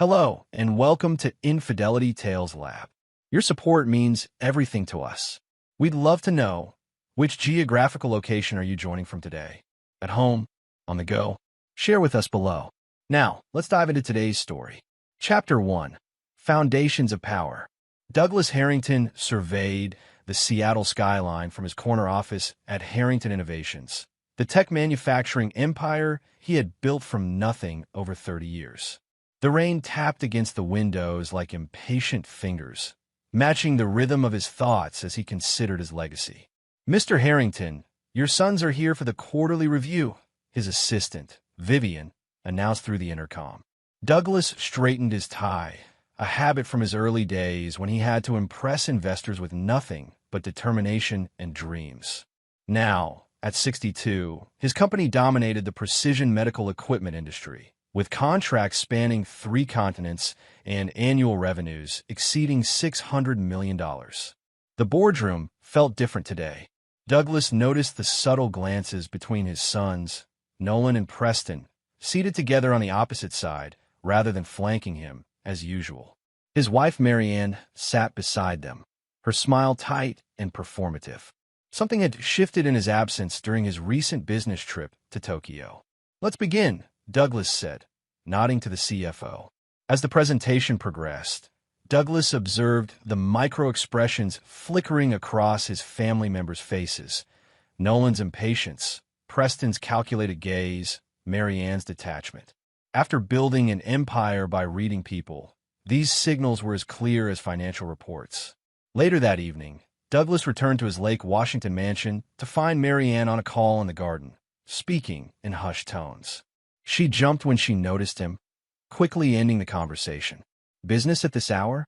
Hello, and welcome to Infidelity Tales Lab. Your support means everything to us. We'd love to know, which geographical location are you joining from today? At home? On the go? Share with us below. Now, let's dive into today's story. Chapter 1. Foundations of Power. Douglas Harrington surveyed the Seattle skyline from his corner office at Harrington Innovations, the tech manufacturing empire he had built from nothing over 30 years. The rain tapped against the windows like impatient fingers, matching the rhythm of his thoughts as he considered his legacy. "Mr. Harrington, your sons are here for the quarterly review," his assistant, Vivian, announced through the intercom. Douglas straightened his tie, a habit from his early days when he had to impress investors with nothing but determination and dreams. Now, at 62, his company dominated the precision medical equipment industry, with contracts spanning 3 continents and annual revenues exceeding $600 million. The boardroom felt different today. Douglas noticed the subtle glances between his sons, Nolan and Preston, seated together on the opposite side rather than flanking him, as usual. His wife Marianne sat beside them, her smile tight and performative. Something had shifted in his absence during his recent business trip to Tokyo. "Let's begin," Douglas said, nodding to the CFO. As the presentation progressed, Douglas observed the micro-expressions flickering across his family members' faces: Nolan's impatience, Preston's calculated gaze, Marianne's detachment. After building an empire by reading people, these signals were as clear as financial reports. Later that evening, Douglas returned to his Lake Washington mansion to find Marianne on a call in the garden, speaking in hushed tones. She jumped when she noticed him, quickly ending the conversation. "Business at this hour?"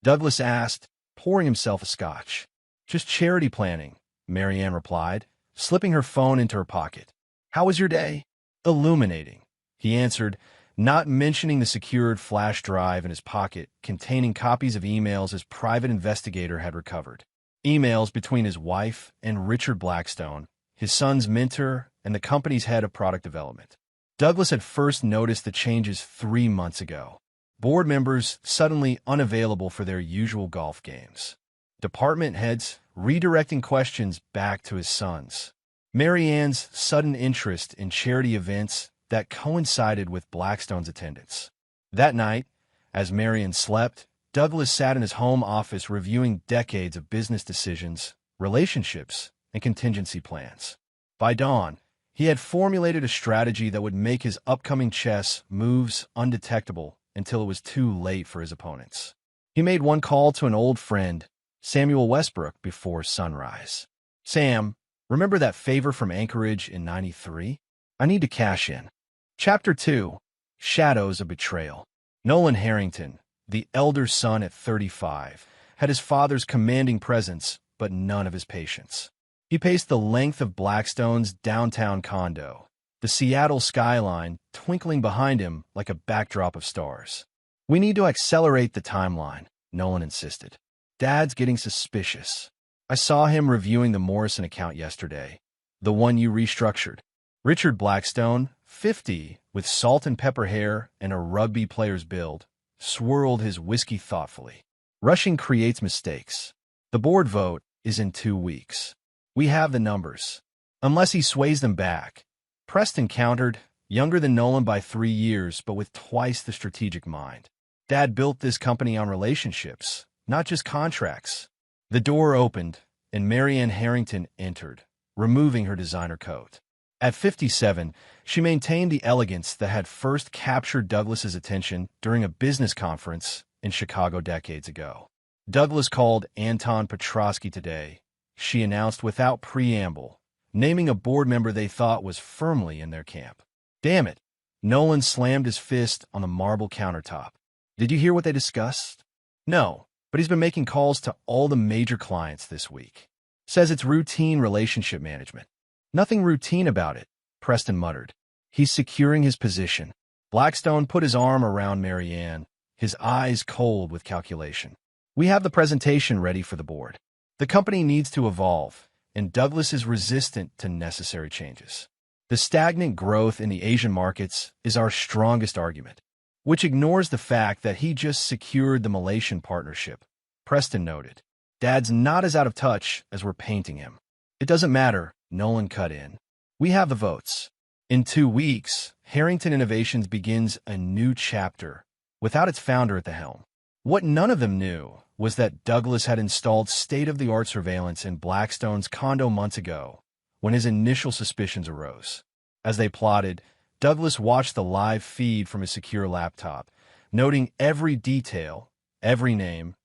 Douglas asked, pouring himself a scotch. "Just charity planning," Marianne replied, slipping her phone into her pocket. "How was your day?" "Illuminating," he answered, not mentioning the secured flash drive in his pocket containing copies of emails his private investigator had recovered. Emails between his wife and Richard Blackstone, his son's mentor and the company's head of product development. Douglas had first noticed the changes 3 months ago. Board members suddenly unavailable for their usual golf games. Department heads redirecting questions back to his sons. Marianne's sudden interest in charity events that coincided with Blackstone's attendance. That night, as Marianne slept, Douglas sat in his home office reviewing decades of business decisions, relationships, and contingency plans. By dawn, he had formulated a strategy that would make his upcoming chess moves undetectable until it was too late for his opponents. He made one call to an old friend, Samuel Westbrook, before sunrise. "Sam, remember that favor from Anchorage in '93? I need to cash in." Chapter 2. Shadows of Betrayal. Nolan Harrington, the elder son at 35, had his father's commanding presence, but none of his patience. He paced the length of Blackstone's downtown condo, the Seattle skyline twinkling behind him like a backdrop of stars. "We need to accelerate the timeline," Nolan insisted. "Dad's getting suspicious. I saw him reviewing the Morrison account yesterday, the one you restructured." Richard Blackstone, 50, with salt and pepper hair and a rugby player's build, swirled his whiskey thoughtfully. "Rushing creates mistakes. The board vote is in 2 weeks. We have the numbers. Unless he sways them back." Preston countered, younger than Nolan by 3 years, but with twice the strategic mind. "Dad built this company on relationships, not just contracts." The door opened, and Marianne Harrington entered, removing her designer coat. At 57, she maintained the elegance that had first captured Douglas's attention during a business conference in Chicago decades ago. "Douglas called Anton Petrosky today," she announced without preamble, naming a board member they thought was firmly in their camp. "Damn it!" Nolan slammed his fist on the marble countertop. "Did you hear what they discussed?" "No, but he's been making calls to all the major clients this week. Says it's routine relationship management." "Nothing routine about it," Preston muttered. "He's securing his position." Blackstone put his arm around Marianne, his eyes cold with calculation. "We have the presentation ready for the board. The company needs to evolve, and Douglas is resistant to necessary changes. The stagnant growth in the Asian markets is our strongest argument. which ignores the fact that he just secured the Malaysian partnership. Preston noted, "Dad's not as out of touch as we're painting him." "It doesn't matter," Nolan cut in. "We have the votes." In 2 weeks, Harrington Innovations begins a new chapter, without its founder at the helm. What none of them knew was that Douglas had installed state-of-the-art surveillance in Blackstone's condo months ago, when his initial suspicions arose. As they plotted, Douglas watched the live feed from his secure laptop, noting every detail, every name,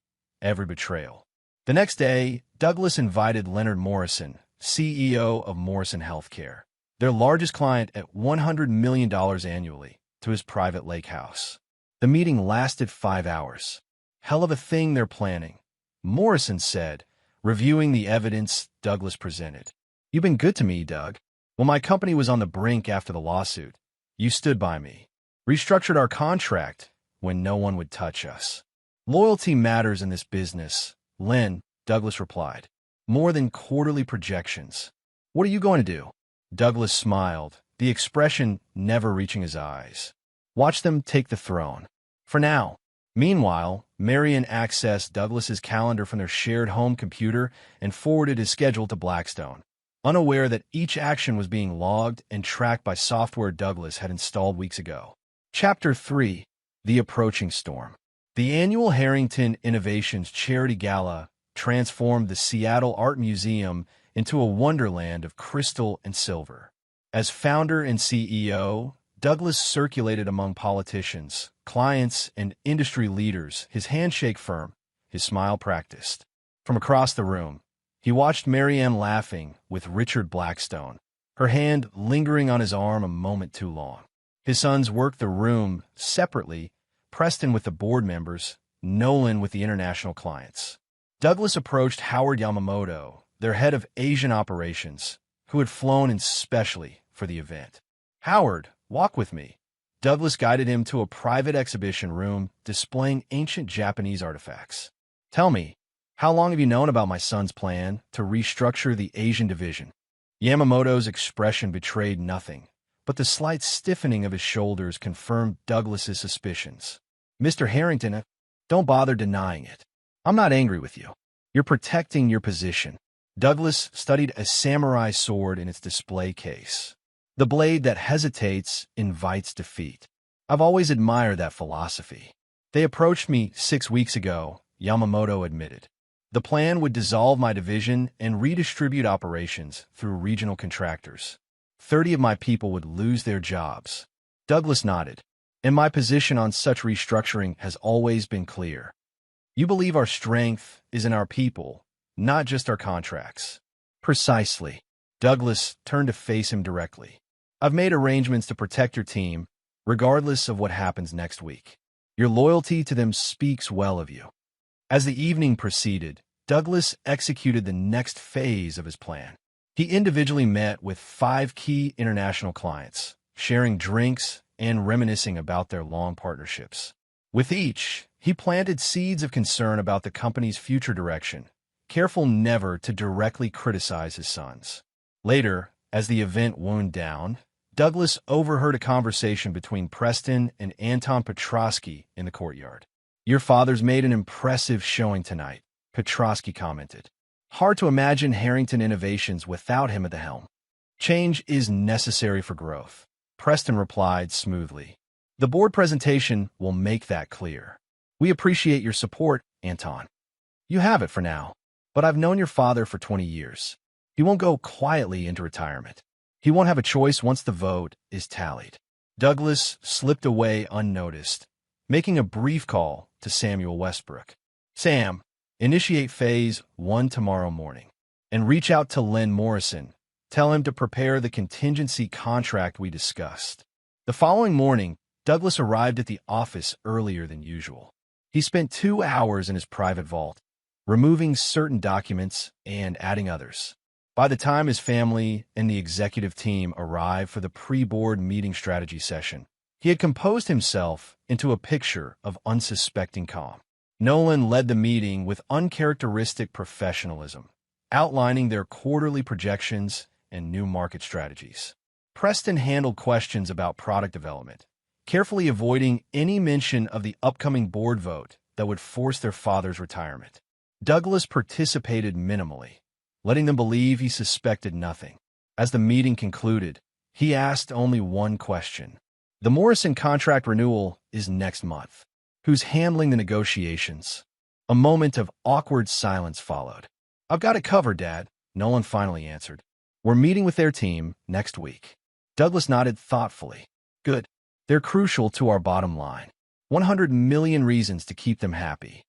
every betrayal. The next day, Douglas invited Leonard Morrison, CEO of Morrison Healthcare, their largest client at $100 million annually, to his private lake house. The meeting lasted 5 hours. "Hell of a thing they're planning," Morrison said, reviewing the evidence Douglas presented. "You've been good to me, Doug. When my company was on the brink after the lawsuit, you stood by me. Restructured our contract when no one would touch us. Loyalty matters in this business, Len," Douglas replied. "More than quarterly projections." "What are you going to do?" Douglas smiled, the expression never reaching his eyes. "Watch them take the throne. For now." Meanwhile, Marion accessed Douglas's calendar from their shared home computer and forwarded his schedule to Blackstone, unaware that each action was being logged and tracked by software Douglas had installed weeks ago. Chapter 3: The Approaching Storm. The annual Harrington Innovations Charity Gala transformed the Seattle Art Museum into a wonderland of crystal and silver. As founder and CEO, Douglas circulated among politicians, clients, and industry leaders, his handshake firm, his smile practiced. From across the room, he watched Marianne laughing with Richard Blackstone, her hand lingering on his arm a moment too long. His sons worked the room separately, Preston with the board members, Nolan with the international clients. Douglas approached Howard Yamamoto, their head of Asian operations, who had flown in specially for the event. "Howard, walk with me." Douglas guided him to a private exhibition room displaying ancient Japanese artifacts. "Tell me, how long have you known about my son's plan to restructure the Asian division?" Yamamoto's expression betrayed nothing, but the slight stiffening of his shoulders confirmed Douglas's suspicions. "Mr. Harrington, don't bother denying it. I'm not angry with you. You're protecting your position." Douglas studied a samurai sword in its display case. "The blade that hesitates invites defeat. I've always admired that philosophy." "They approached me 6 weeks ago," Yamamoto admitted. "The plan would dissolve my division and redistribute operations through regional contractors. 30 of my people would lose their jobs." Douglas nodded. "And my position on such restructuring has always been clear. You believe our strength is in our people, not just our contracts." "Precisely." Douglas turned to face him directly. "I've made arrangements to protect your team, regardless of what happens next week. Your loyalty to them speaks well of you." As the evening proceeded, Douglas executed the next phase of his plan. He individually met with 5 key international clients, sharing drinks and reminiscing about their long partnerships. With each, he planted seeds of concern about the company's future direction, careful never to directly criticize his sons. Later, as the event wound down, Douglas overheard a conversation between Preston and Anton Petrosky in the courtyard. "Your father's made an impressive showing tonight," Petrosky commented. "Hard to imagine Harrington Innovations without him at the helm." "Change is necessary for growth," Preston replied smoothly. "The board presentation will make that clear." "We appreciate your support, Anton. You have it for now, but I've known your father for 20 years. He won't go quietly into retirement. He won't have a choice once the vote is tallied." Douglas slipped away unnoticed, making a brief call to Samuel Westbrook. "Sam, initiate phase 1 tomorrow morning, and reach out to Len Morrison. Tell him to prepare the contingency contract we discussed." The following morning, Douglas arrived at the office earlier than usual. He spent 2 hours in his private vault, removing certain documents and adding others. By the time his family and the executive team arrived for the pre-board meeting strategy session, he had composed himself into a picture of unsuspecting calm. Nolan led the meeting with uncharacteristic professionalism, outlining their quarterly projections and new market strategies. Preston handled questions about product development, carefully avoiding any mention of the upcoming board vote that would force their father's retirement. Douglas participated minimally, letting them believe he suspected nothing. As the meeting concluded, he asked only one question. The Morrison contract renewal is next month. Who's handling the negotiations? A moment of awkward silence followed. I've got it covered, Dad, Nolan finally answered. We're meeting with their team next week. Douglas nodded thoughtfully. Good. They're crucial to our bottom line. 100 million reasons to keep them happy.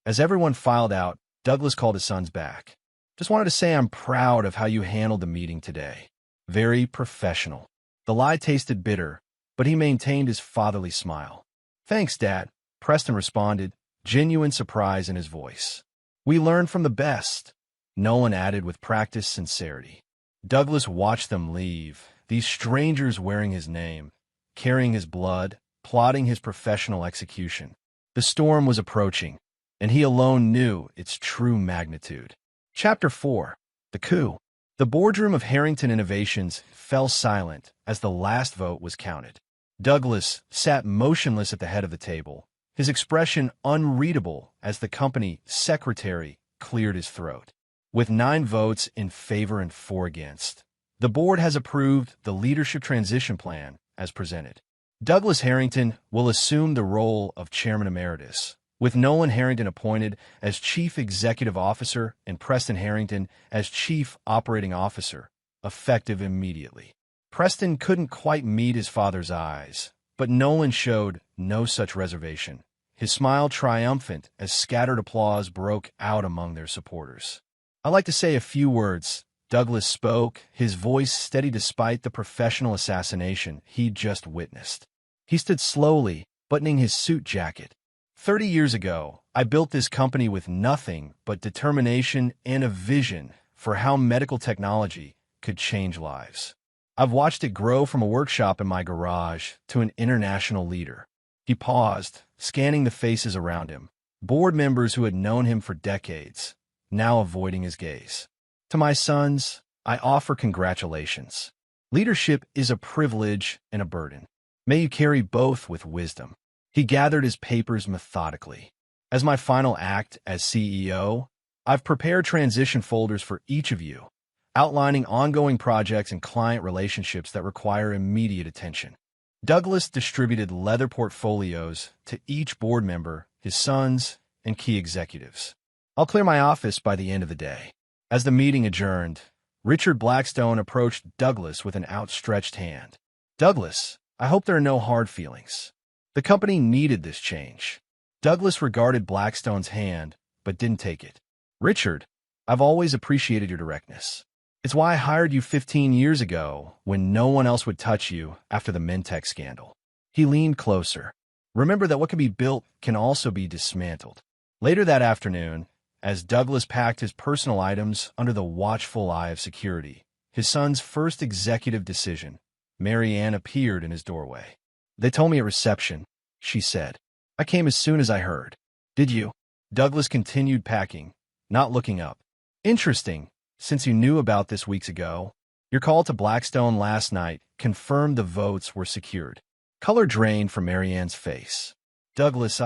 As everyone filed out, Douglas called his sons back. Just wanted to say I'm proud of how you handled the meeting today. Very professional. The lie tasted bitter, but he maintained his fatherly smile. Thanks, Dad, Preston responded, genuine surprise in his voice. We learned from the best, Nolan added with practiced sincerity. Douglas watched them leave, these strangers wearing his name, carrying his blood, plotting his professional execution. The storm was approaching, and he alone knew its true magnitude. Chapter 4. The Coup. The boardroom of Harrington Innovations fell silent as the last vote was counted. Douglas sat motionless at the head of the table, his expression unreadable as the company secretary cleared his throat. With 9 votes in favor and 4 against, the board has approved the leadership transition plan as presented. Douglas Harrington will assume the role of Chairman Emeritus, with Nolan Harrington appointed as Chief Executive Officer and Preston Harrington as Chief Operating Officer, effective immediately. Preston couldn't quite meet his father's eyes, but Nolan showed no such reservation, his smile triumphant as scattered applause broke out among their supporters. I'd like to say a few words, Douglas spoke, his voice steady despite the professional assassination he'd just witnessed. He stood slowly, buttoning his suit jacket. 30 years ago, I built this company with nothing but determination and a vision for how medical technology could change lives. I've watched it grow from a workshop in my garage to an international leader. He paused, scanning the faces around him, board members who had known him for decades, now avoiding his gaze. To my sons, I offer congratulations. Leadership is a privilege and a burden. May you carry both with wisdom. He gathered his papers methodically. As my final act as CEO, I've prepared transition folders for each of you, outlining ongoing projects and client relationships that require immediate attention. Douglas distributed leather portfolios to each board member, his sons, and key executives. I'll clear my office by the end of the day. As the meeting adjourned, Richard Blackstone approached Douglas with an outstretched hand. Douglas, I hope there are no hard feelings. The company needed this change. Douglas regarded Blackstone's hand, but didn't take it. Richard, I've always appreciated your directness. It's why I hired you 15 years ago when no one else would touch you after the Mentec scandal. He leaned closer. Remember that what can be built can also be dismantled. Later that afternoon, as Douglas packed his personal items under the watchful eye of security, his son's first executive decision, Mary Ann appeared in his doorway. They told me at reception, she said. I came as soon as I heard. Did you? Douglas continued packing, not looking up. Interesting, since you knew about this weeks ago. Your call to Blackstone last night confirmed the votes were secured. Color drained from Mary Ann's face. Douglas,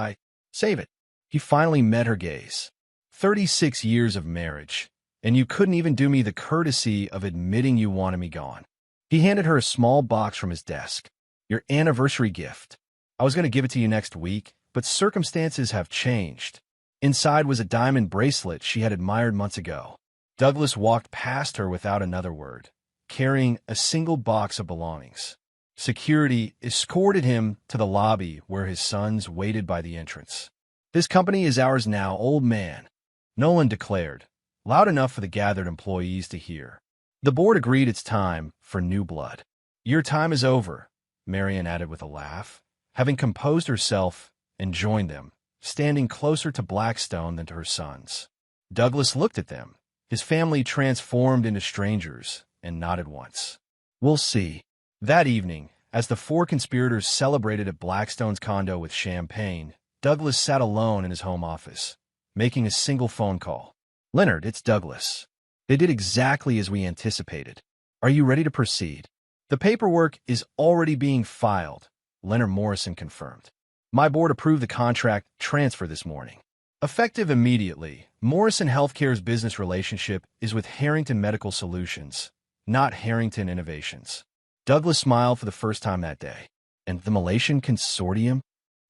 save it. He finally met her gaze. 36 years of marriage, and you couldn't even do me the courtesy of admitting you wanted me gone. He handed her a small box from his desk. Your anniversary gift. I was going to give it to you next week, but circumstances have changed. Inside was a diamond bracelet she had admired months ago. Douglas walked past her without another word, carrying a single box of belongings. Security escorted him to the lobby where his sons waited by the entrance. This company is ours now, old man, Nolan declared, loud enough for the gathered employees to hear. The board agreed it's time for new blood. Your time is over, Marian added with a laugh, having composed herself and joined them, standing closer to Blackstone than to her sons. Douglas looked at them, his family transformed into strangers, and nodded once. We'll see. That evening, as the 4 conspirators celebrated at Blackstone's condo with champagne, Douglas sat alone in his home office, making a single phone call. Leonard, it's Douglas. They did exactly as we anticipated. Are you ready to proceed? The paperwork is already being filed, Leonard Morrison confirmed. My board approved the contract transfer this morning. Effective immediately, Morrison Healthcare's business relationship is with Harrington Medical Solutions, not Harrington Innovations. Douglas smiled for the first time that day. And the Malaysian Consortium?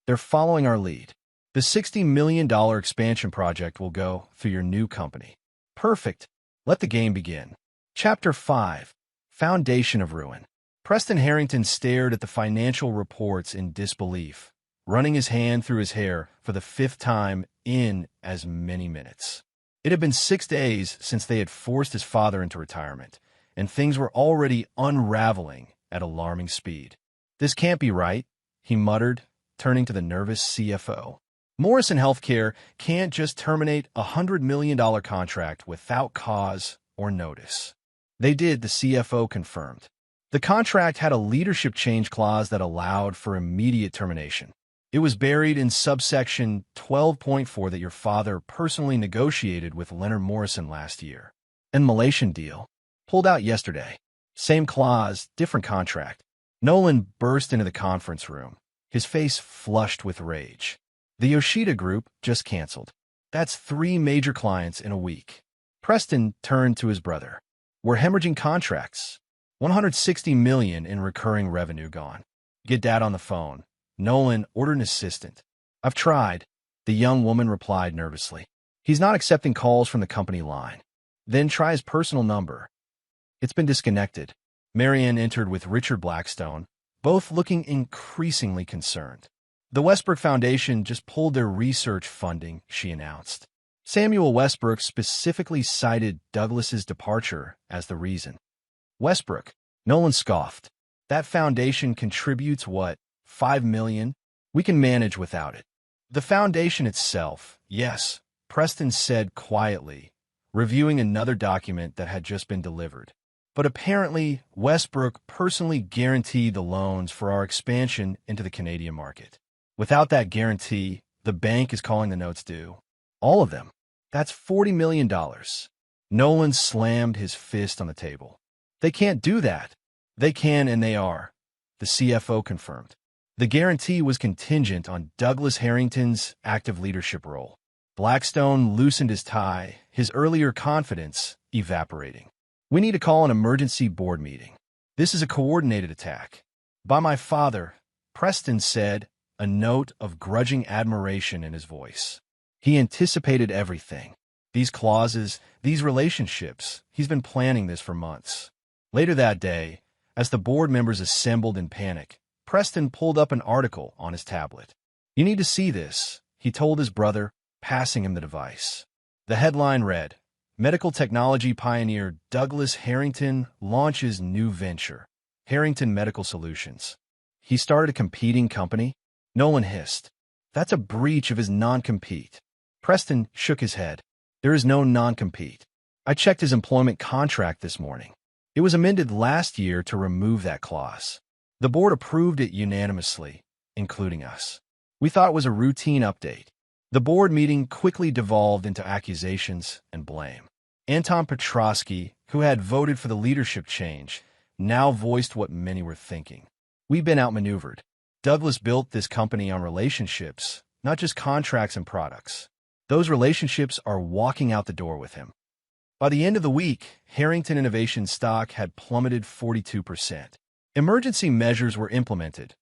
They're following our lead. The $60 million expansion project will go through your new company. Perfect. Let the game begin. Chapter 5. Foundation of Ruin. Preston Harrington stared at the financial reports in disbelief, running his hand through his hair for the fifth time in as many minutes. It had been 6 days since they had forced his father into retirement, and things were already unraveling at alarming speed. This can't be right, he muttered, turning to the nervous CFO. Morrison Healthcare can't just terminate a $100 million contract without cause or notice. They did, the CFO confirmed. The contract had a leadership change clause that allowed for immediate termination. It was buried in subsection 12.4 that your father personally negotiated with Leonard Morrison last year. And Malaysian deal? Pulled out yesterday. Same clause, different contract. Nolan burst into the conference room, his face flushed with rage. The Yoshida Group just canceled. That's 3 major clients in a week. Preston turned to his brother. We're hemorrhaging contracts. $160 million in recurring revenue gone. Get Dad on the phone. Nolan ordered an assistant. I've tried, the young woman replied nervously. He's not accepting calls from the company line. Then try his personal number. It's been disconnected. Marianne entered with Richard Blackstone, both looking increasingly concerned. The Westbrook Foundation just pulled their research funding, she announced. Samuel Westbrook specifically cited Douglas's departure as the reason. Westbrook, Nolan scoffed. That foundation contributes what, $5 million? We can manage without it. The foundation itself, yes, Preston said quietly, reviewing another document that had just been delivered. But apparently, Westbrook personally guaranteed the loans for our expansion into the Canadian market. Without that guarantee, the bank is calling the notes due. All of them. That's $40 million. Nolan slammed his fist on the table. They can't do that. They can and they are, the CFO confirmed. The guarantee was contingent on Douglas Harrington's active leadership role. Blackstone loosened his tie, his earlier confidence evaporating. We need to call an emergency board meeting. This is a coordinated attack. By my father, Preston said, a note of grudging admiration in his voice. He anticipated everything. These clauses, these relationships, he's been planning this for months. Later that day, as the board members assembled in panic, Preston pulled up an article on his tablet. You need to see this, he told his brother, passing him the device. The headline read, Medical technology pioneer Douglas Harrington launches new venture, Harrington Medical Solutions. He started a competing company? Nolan hissed. That's a breach of his non-compete. Preston shook his head. There is no non-compete. I checked his employment contract this morning. It was amended last year to remove that clause. The board approved it unanimously, including us. We thought it was a routine update. The board meeting quickly devolved into accusations and blame. Anton Petrosky, who had voted for the leadership change, now voiced what many were thinking. We've been outmaneuvered. Douglas built this company on relationships, not just contracts and products. Those relationships are walking out the door with him. By the end of the week, Harrington Innovation stock had plummeted 42%. Emergency measures were implemented.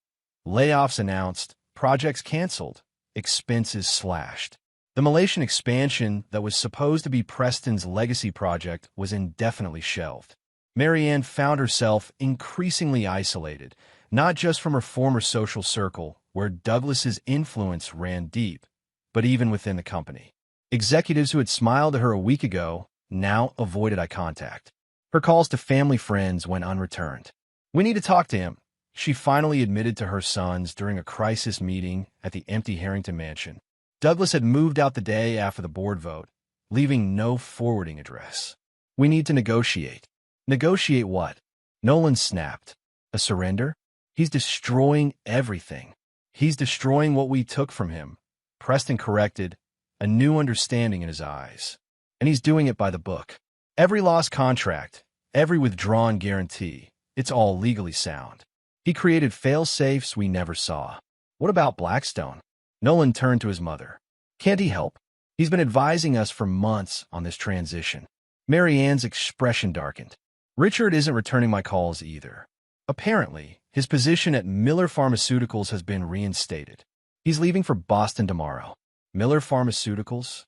Layoffs announced, projects canceled, expenses slashed. The Malaysian expansion that was supposed to be Preston's legacy project was indefinitely shelved. Marianne found herself increasingly isolated, not just from her former social circle, where Douglas's influence ran deep, but even within the company. Executives who had smiled at her a week ago now avoided eye contact. Her calls to family friends went unreturned. We need to talk to him, she finally admitted to her sons during a crisis meeting at the empty Harrington mansion. Douglas had moved out the day after the board vote, leaving no forwarding address. We need to negotiate. Negotiate what? Nolan snapped. A surrender? He's destroying everything. He's destroying what we took from him. Preston corrected, a new understanding in his eyes. And he's doing it by the book. Every lost contract, every withdrawn guarantee, it's all legally sound. He created fail-safes we never saw. What about Blackstone? Nolan turned to his mother. Can't he help? He's been advising us for months on this transition. Mary Ann's expression darkened. Richard isn't returning my calls either. Apparently, his position at Miller Pharmaceuticals has been reinstated. He's leaving for Boston tomorrow. Miller Pharmaceuticals?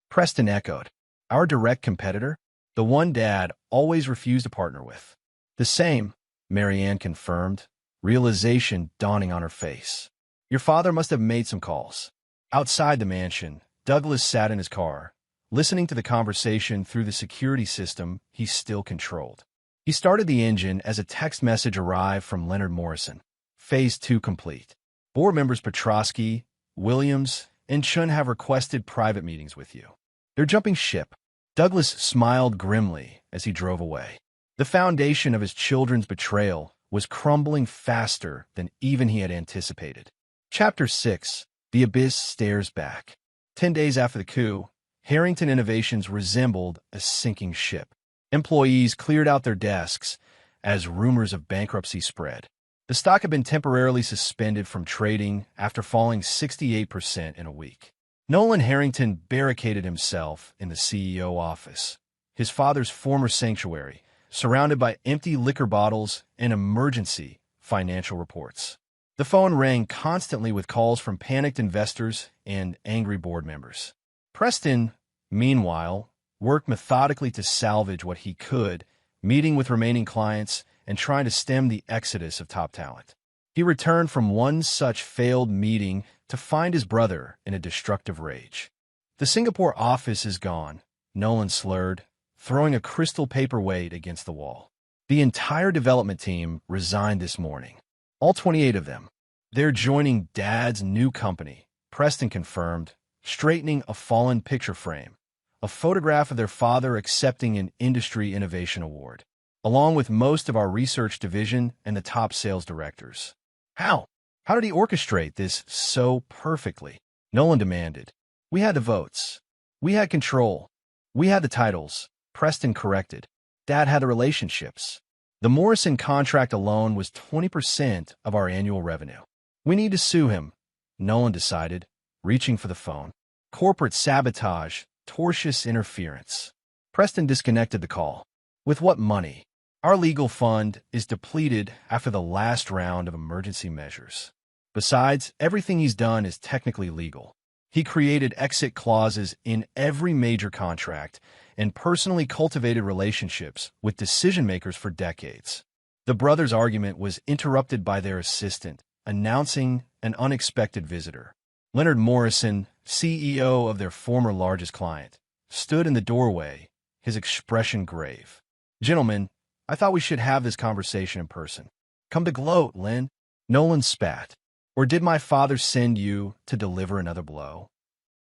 Preston echoed. Our direct competitor? The one Dad always refused to partner with. The same, Mary Ann confirmed, realization dawning on her face. Your father must have made some calls. Outside the mansion, Douglas sat in his car, listening to the conversation through the security system he still controlled. He started the engine as a text message arrived from Leonard Morrison. Phase 2 complete. Board members Petrosky, Williams, and Chun have requested private meetings with you. They're jumping ship. Douglas smiled grimly as he drove away. The foundation of his children's betrayal was crumbling faster than even he had anticipated. Chapter 6. The Abyss Stares Back. 10 days after the coup, Harrington Innovations resembled a sinking ship. Employees cleared out their desks as rumors of bankruptcy spread. The stock had been temporarily suspended from trading after falling 68% in a week. Nolan Harrington barricaded himself in the CEO office, his father's former sanctuary, surrounded by empty liquor bottles and emergency financial reports. The phone rang constantly with calls from panicked investors and angry board members. Preston, meanwhile, worked methodically to salvage what he could, meeting with remaining clients and trying to stem the exodus of top talent. He returned from one such failed meeting to find his brother in a destructive rage. The Singapore office is gone, Nolan slurred, throwing a crystal paperweight against the wall. The entire development team resigned this morning. All 28 of them. They're joining Dad's new company, Preston confirmed, straightening a fallen picture frame, a photograph of their father accepting an industry innovation award, along with most of our research division and the top sales directors. How? How did he orchestrate this so perfectly? Nolan demanded. We had the votes. We had control. We had the titles. Preston corrected. Dad had the relationships. The Morrison contract alone was 20% of our annual revenue. We need to sue him, Nolan decided, reaching for the phone. Corporate sabotage, tortious interference. Preston disconnected the call. With what money? Our legal fund is depleted after the last round of emergency measures. Besides, everything he's done is technically legal. He created exit clauses in every major contract and personally cultivated relationships with decision-makers for decades. The brothers' argument was interrupted by their assistant, announcing an unexpected visitor. Leonard Morrison, CEO of their former largest client, stood in the doorway, his expression grave. Gentlemen, I thought we should have this conversation in person. Come to gloat, Len. Nolan spat. Or did my father send you to deliver another blow?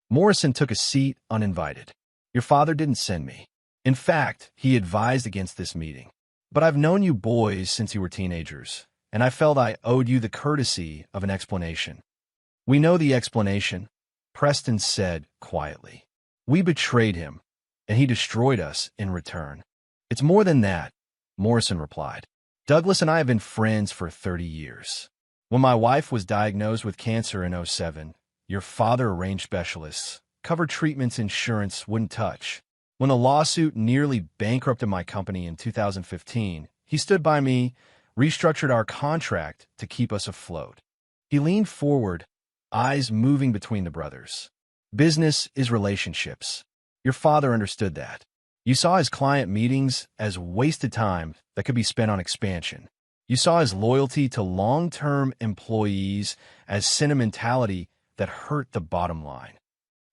Morrison took a seat uninvited. Your father didn't send me. In fact, he advised against this meeting. But I've known you boys since you were teenagers, and I felt I owed you the courtesy of an explanation. We know the explanation, Preston said quietly. We betrayed him, and he destroyed us in return. It's more than that, Morrison replied. Douglas and I have been friends for 30 years. When my wife was diagnosed with cancer in '07, your father arranged specialists, covered treatments insurance wouldn't touch. When a lawsuit nearly bankrupted my company in 2015, he stood by me, restructured our contract to keep us afloat. He leaned forward, eyes moving between the brothers. Business is relationships. Your father understood that. You saw his client meetings as wasted time that could be spent on expansion. You saw his loyalty to long-term employees as sentimentality that hurt the bottom line.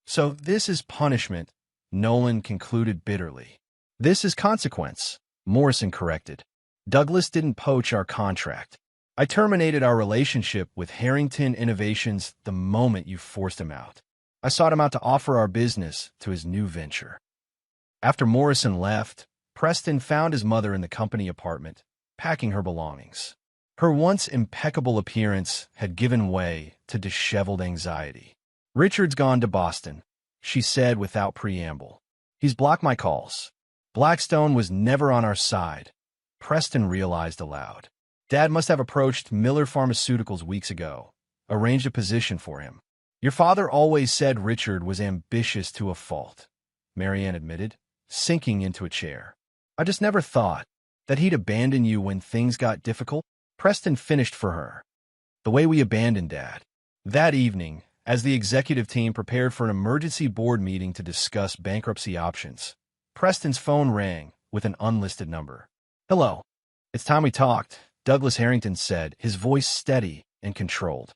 So this is punishment, Nolan concluded bitterly. This is consequence, Morrison corrected. Douglas didn't poach our contract. I terminated our relationship with Harrington Innovations the moment you forced him out. I sought him out to offer our business to his new venture. After Morrison left, Preston found his mother in the company apartment, packing her belongings. Her once impeccable appearance had given way to disheveled anxiety. Richard's gone to Boston, she said without preamble. He's blocked my calls. Blackstone was never on our side, Preston realized aloud. Dad must have approached Miller Pharmaceuticals weeks ago, arranged a position for him. Your father always said Richard was ambitious to a fault, Marianne admitted, sinking into a chair. I just never thought that he'd abandon you when things got difficult. Preston finished for her. The way we abandoned Dad. That evening, as the executive team prepared for an emergency board meeting to discuss bankruptcy options, Preston's phone rang with an unlisted number. Hello. It's time we talked, Douglas Harrington said, his voice steady and controlled.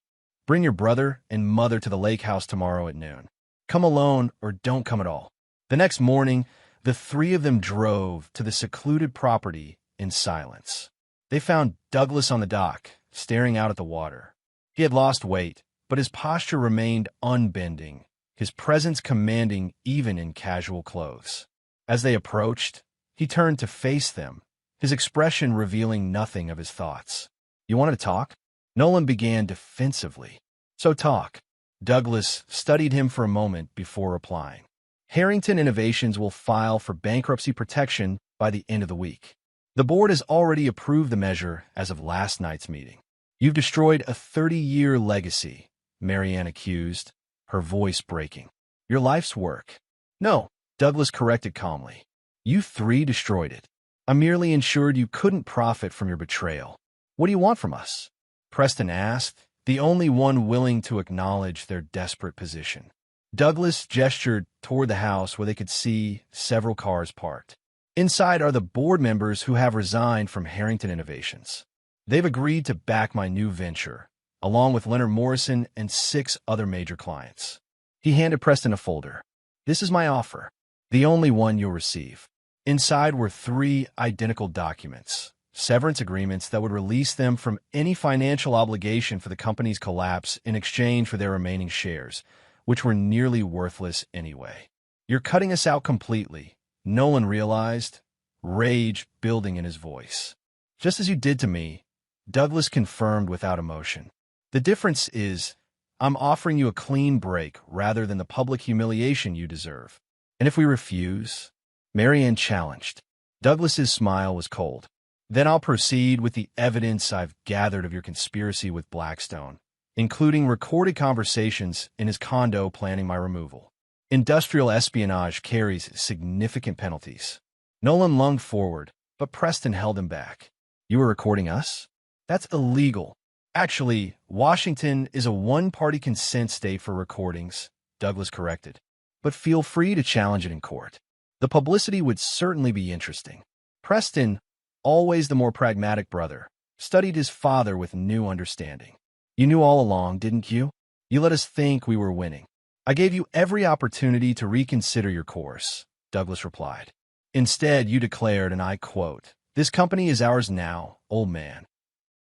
Bring your brother and mother to the lake house tomorrow at noon. Come alone or don't come at all. The next morning, the three of them drove to the secluded property in silence. They found Douglas on the dock, staring out at the water. He had lost weight, but his posture remained unbending, his presence commanding even in casual clothes. As they approached, he turned to face them, his expression revealing nothing of his thoughts. You wanted to talk? Nolan began defensively. So talk. Douglas studied him for a moment before replying. Harrington Innovations will file for bankruptcy protection by the end of the week. The board has already approved the measure as of last night's meeting. You've destroyed a 30-year legacy, Marianne accused, her voice breaking. Your life's work. No, Douglas corrected calmly. You three destroyed it. I merely ensured you couldn't profit from your betrayal. What do you want from us? Preston asked, the only one willing to acknowledge their desperate position. Douglas gestured toward the house where they could see several cars parked. Inside are the board members who have resigned from Harrington Innovations. They've agreed to back my new venture, along with Leonard Morrison and 6 other major clients. He handed Preston a folder. This is my offer, the only one you'll receive. Inside were 3 identical documents, severance agreements that would release them from any financial obligation for the company's collapse in exchange for their remaining shares, which were nearly worthless anyway. You're cutting us out completely, Nolan realized, rage building in his voice. Just as you did to me, Douglas confirmed without emotion. The difference is, I'm offering you a clean break rather than the public humiliation you deserve. And if we refuse? Marianne challenged. Douglas's smile was cold. Then I'll proceed with the evidence I've gathered of your conspiracy with Blackstone, including recorded conversations in his condo planning my removal. Industrial espionage carries significant penalties. Nolan lunged forward, but Preston held him back. You were recording us? That's illegal. Actually, Washington is a one-party consent state for recordings, Douglas corrected. But feel free to challenge it in court. The publicity would certainly be interesting. Preston, always the more pragmatic brother, studied his father with new understanding. You knew all along, didn't you? You let us think we were winning. I gave you every opportunity to reconsider your course, Douglas replied. Instead, you declared, and I quote, "This company is ours now, old man."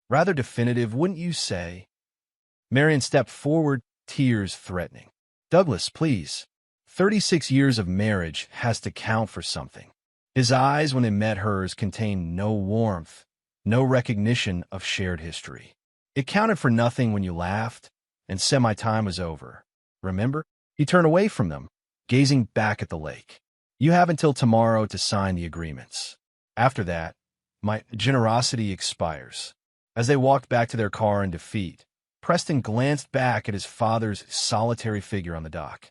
Rather definitive, wouldn't you say? Marion stepped forward, tears threatening. Douglas, please. 36 years of marriage has to count for something. His eyes, when they met hers, contained no warmth, no recognition of shared history. It counted for nothing when you laughed and said my time was over. Remember? He turned away from them, gazing back at the lake. You have until tomorrow to sign the agreements. After that, my generosity expires. As they walked back to their car in defeat, Preston glanced back at his father's solitary figure on the dock.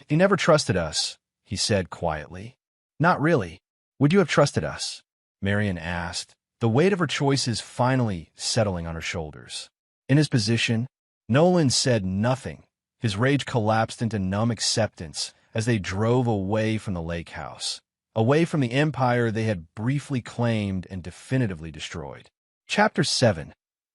He never trusted us, he said quietly. Not really. Would you have trusted us? Marion asked, the weight of her choices finally settling on her shoulders. In his position, Nolan said nothing. His rage collapsed into numb acceptance as they drove away from the lake house, away from the empire they had briefly claimed and definitively destroyed. Chapter 7.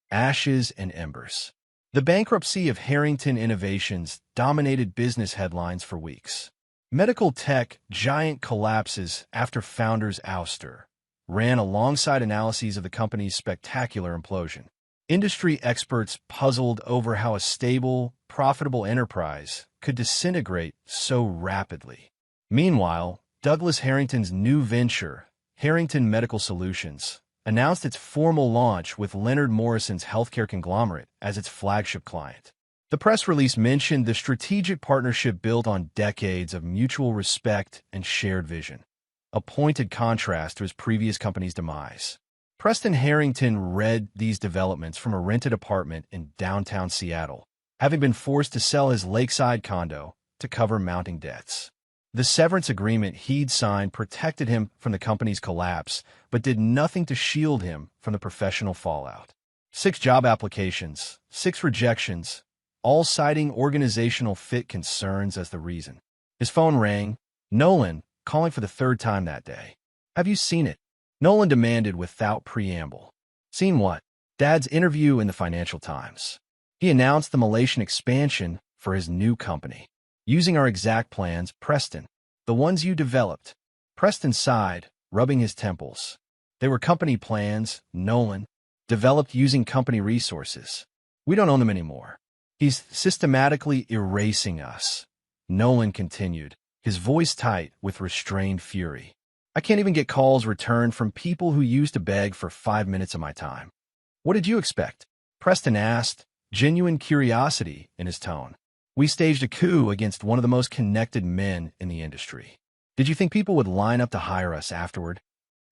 Ashes and Embers. The bankruptcy of Harrington Innovations dominated business headlines for weeks. Medical tech giant collapses after founder's ouster ran alongside analyses of the company's spectacular implosion. Industry experts puzzled over how a stable, profitable enterprise could disintegrate so rapidly. Meanwhile, Douglas Harrington's new venture, Harrington Medical Solutions, announced its formal launch with Leonard Morrison's healthcare conglomerate as its flagship client. The press release mentioned the strategic partnership built on decades of mutual respect and shared vision, a pointed contrast to his previous company's demise. Preston Harrington read these developments from a rented apartment in downtown Seattle, having been forced to sell his lakeside condo to cover mounting debts. The severance agreement he'd signed protected him from the company's collapse, but did nothing to shield him from the professional fallout. 6 job applications, 6 rejections, all citing organizational fit concerns as the reason. His phone rang. Nolan, calling for the 3rd time that day. "Have you seen it?" Nolan demanded without preamble. "Seen what?" "Dad's interview in the Financial Times. He announced the Malaysian expansion for his new company. Using our exact plans, Preston. The ones you developed." Preston sighed, rubbing his temples. "They were company plans, Nolan. Developed using company resources. We don't own them anymore. He's systematically erasing us." Nolan continued, his voice tight with restrained fury. "I can't even get calls returned from people who used to beg for 5 minutes of my time." "What did you expect?" Preston asked, genuine curiosity in his tone. "We staged a coup against one of the most connected men in the industry. Did you think people would line up to hire us afterward?"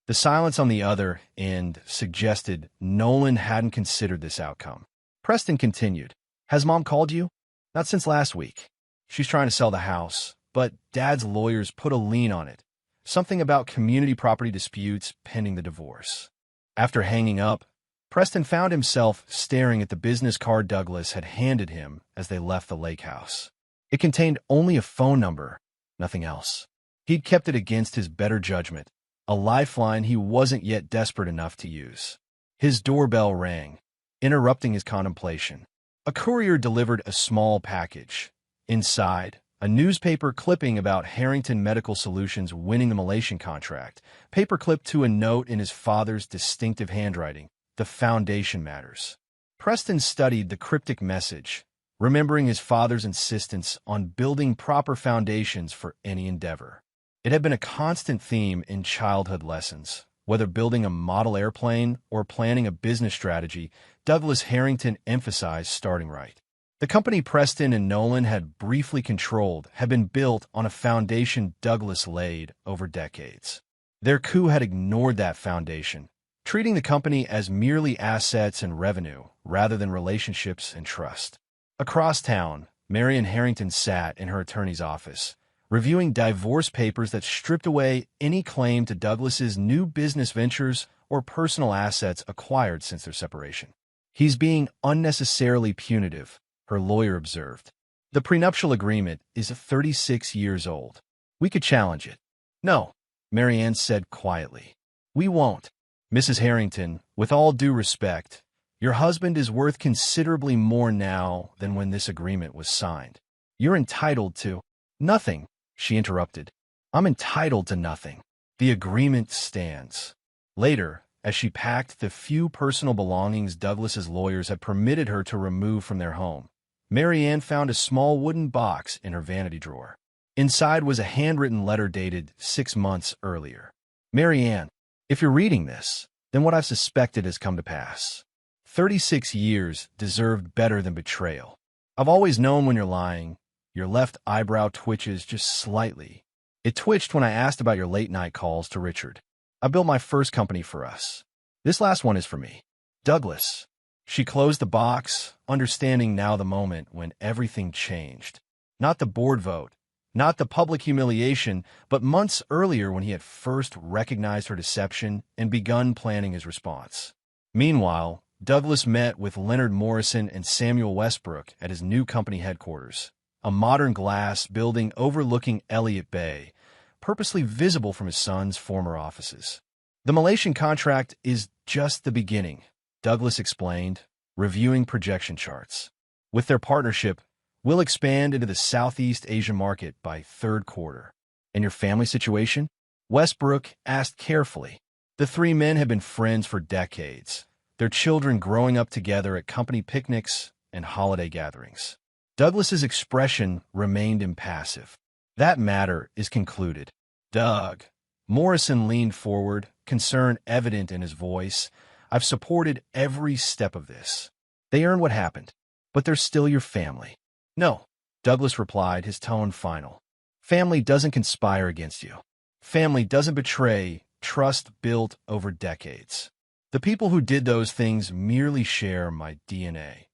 The silence on the other end suggested Nolan hadn't considered this outcome. Preston continued, "Has Mom called you?" "Not since last week. She's trying to sell the house, but Dad's lawyers put a lien on it. Something about community property disputes pending the divorce." After hanging up, Preston found himself staring at the business card Douglas had handed him as they left the lake house. It contained only a phone number, nothing else. He'd kept it against his better judgment, a lifeline he wasn't yet desperate enough to use. His doorbell rang, interrupting his contemplation. A courier delivered a small package. Inside, a newspaper clipping about Harrington Medical Solutions winning the Malaysian contract, paperclipped to a note in his father's distinctive handwriting, "The foundation matters." Preston studied the cryptic message, remembering his father's insistence on building proper foundations for any endeavor. It had been a constant theme in childhood lessons. Whether building a model airplane or planning a business strategy, Douglas Harrington emphasized starting right. The company Preston and Nolan had briefly controlled had been built on a foundation Douglas laid over decades. Their coup had ignored that foundation, treating the company as merely assets and revenue rather than relationships and trust. Across town, Marion Harrington sat in her attorney's office, reviewing divorce papers that stripped away any claim to Douglas's new business ventures or personal assets acquired since their separation. "He's being unnecessarily punitive," her lawyer observed. "The prenuptial agreement is 36 years old. We could challenge it." "No," Marianne said quietly. "We won't. Mrs. Harrington, with all due respect, your husband is worth considerably more now than when this agreement was signed. You're entitled to—" "Nothing," she interrupted. "I'm entitled to nothing. The agreement stands." Later, as she packed the few personal belongings Douglas's lawyers had permitted her to remove from their home, Marianne found a small wooden box in her vanity drawer. Inside was a handwritten letter dated 6 months earlier. "Marianne, if you're reading this, then what I've suspected has come to pass. 36 years deserved better than betrayal. I've always known when you're lying." Your left eyebrow twitches just slightly. It twitched when I asked about your late-night calls to Richard. "I built my first company for us. This last one is for me. Douglas." She closed the box, understanding now the moment when everything changed. Not the board vote, not the public humiliation, but months earlier when he had first recognized her deception and begun planning his response. Meanwhile, Douglas met with Leonard Morrison and Samuel Westbrook at his new company headquarters, a modern glass building overlooking Elliott Bay, purposely visible from his son's former offices. "The Malaysian contract is just the beginning," Douglas explained, reviewing projection charts. "With their partnership, we'll expand into the Southeast Asian market by 3rd quarter. "And your family situation?" Westbrook asked carefully. The 3 men had been friends for decades, their children growing up together at company picnics and holiday gatherings. Douglas's expression remained impassive. "That matter is concluded, Doug." Morrison leaned forward, concern evident in his voice. "I've supported every step of this. They earned what happened, but they're still your family." "No," Douglas replied, his tone final. "Family doesn't conspire against you. Family doesn't betray trust built over decades." The people who did those things merely share my DNA.